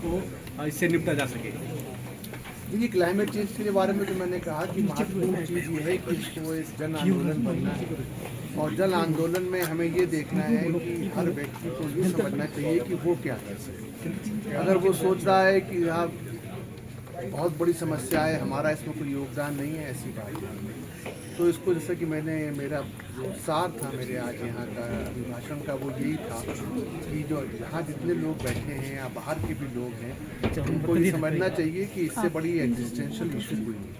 को इससे निपटा जा सके? देखिए, क्लाइमेट चेंज के बारे में तो मैंने कहा कि महत्वपूर्ण चीज़ ये है कि इसको एक जन आंदोलन बनना है, और जन आंदोलन में हमें ये देखना है कि हर व्यक्ति को ये समझना चाहिए कि वो क्या कर सकते। अगर वो सोच रहा है कि आप बहुत बड़ी समस्या है, हमारा इसमें कोई योगदान नहीं है, ऐसी बात नहीं। तो इसको, जैसे कि मेरा जो सार था मेरे आज यहाँ का अभिभाषण का, वो यही था कि जो यहाँ जितने लोग बैठे हैं या बाहर के भी लोग हैं, उनको ये समझना चाहिए कि इससे बड़ी एग्जिस्टेंशियल इशू कोई नहीं।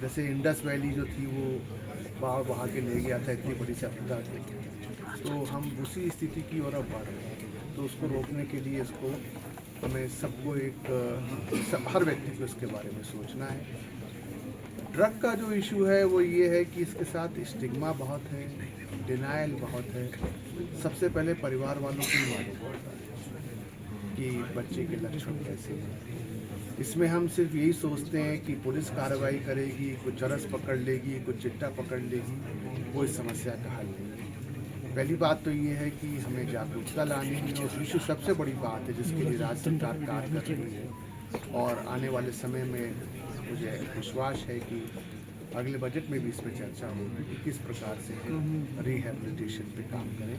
जैसे इंडस वैली जो थी वो बाढ़ बहा के ले गया था, इतनी बड़ी सफलता थी, तो हम उसी स्थिति की ओर अब बढ़ रहे हैं। तो उसको रोकने के लिए हमें सबको हर व्यक्ति को इसके बारे में सोचना है। ड्रग का जो इशू है वो ये है कि इसके साथ स्टिग्मा बहुत है, डिनायल बहुत है। सबसे पहले परिवार वालों को ही मालूम पड़ता है कि बच्चे के लक्षण कैसे हैं। इसमें हम सिर्फ यही सोचते हैं कि पुलिस कार्रवाई करेगी, कुछ चरस पकड़ लेगी, कुछ चिट्टा पकड़ लेगी, वो इस समस्या का हल नहीं है। पहली बात तो ये है कि हमें जागरूकता लानी है, और इशू सबसे बड़ी बात है जिसके लिए राज्य सरकार कार्य कर रही है। और आने वाले समय में मुझे विश्वास है कि अगले बजट में भी इस पर चर्चा होगी कि किस प्रकार से रिहैबिलिटेशन पे काम करें।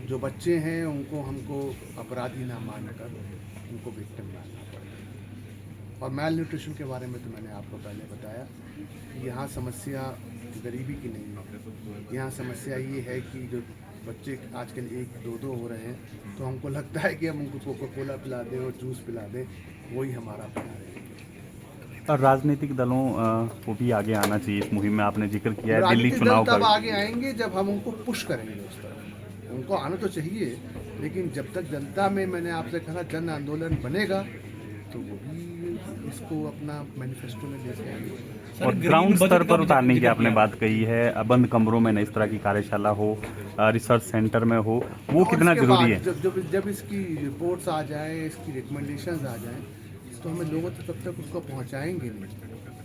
जो बच्चे हैं उनको हमको अपराधी ना मानकर उनको विक्टिम मानना पड़ेगा। और मैल न्यूट्रिशन के बारे में तो मैंने आपको पहले बताया, यहाँ समस्या गरीबी की नहीं है। यहाँ समस्या ये है कि जो बच्चे आजकल 1-2 हो रहे हैं, तो हमको लगता है कि हम उनको कोका कोला पिला दें और जूस पिला दें, वही हमारा प्यार है। और राजनीतिक दलों को भी आगे आना चाहिए इस मुहिम में, आपने जिक्र किया है दिल्ली चुनाव का। तब आगे आएंगे जब हम उनको पुश करेंगे उस तरफ। उनको आना तो चाहिए, लेकिन जब तक जनता में, मैंने आपसे कहा, जन आंदोलन बनेगा तो वो भी इसको अपना मैनिफेस्टो में लेके आएंगे। और ग्राउंड स्तर पर उतारने की आपने बात कही है, बंद कमरों में न इस तरह की कार्यशाला हो, रिसर्च सेंटर में हो, वो कितना जरूरी है? जब इसकी रिपोर्ट्स आ जाए, इसकी रिकमेंडेशंस आ जाए, तो हमें लोगों तक तब तक उसको पहुंचाएंगे नहीं,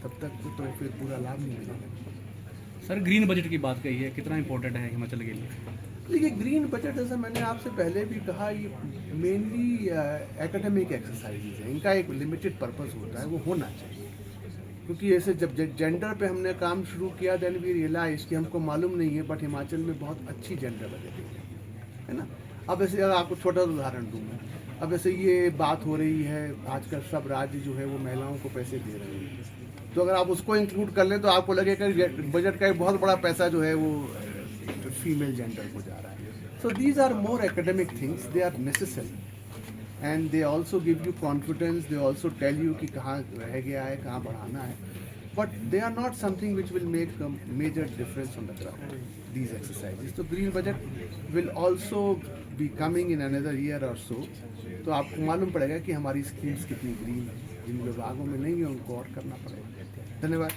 तब तक तो फिर पूरा लाभ नहीं मिलेगा। सर, ग्रीन बजट की बात कही है, कितना इंपॉर्टेंट है हिमाचल के लिए? देखिए, ग्रीन बजट, जैसा मैंने आपसे पहले भी कहा, ये मेनली एकेडमिक एक्सरसाइजेज है। इनका एक लिमिटेड पर्पस होता है, वो होना चाहिए। क्योंकि ऐसे जब जेंडर पे हमने काम शुरू किया, देन वी रियलाइज कि हमको मालूम नहीं है, बट हिमाचल में बहुत अच्छी जेंडर बजट है ना। अब ऐसे अगर आपको छोटा उदाहरण दूँ मैं, अब ऐसे ये बात हो रही है, आजकल सब राज्य जो है वो महिलाओं को पैसे दे रहे हैं, तो अगर आप उसको इंक्लूड कर लें तो आपको लगेगा बजट का एक बहुत बड़ा पैसा जो है वो फीमेल जेंडर को जा रहा है। So these are more academic things, they are necessary and they also give you confidence, they also tell you कि कहाँ रह गया है, कहाँ बढ़ाना है, but they are not something which will make major difference on the ground, these exercises. तो green budget will also be coming in another year और सो, तो आपको मालूम पड़ेगा कि हमारी स्कीम्स कितनी ग्रीन है। जिन विभागों में नहीं है उनको और करना पड़ेगा। धन्यवाद।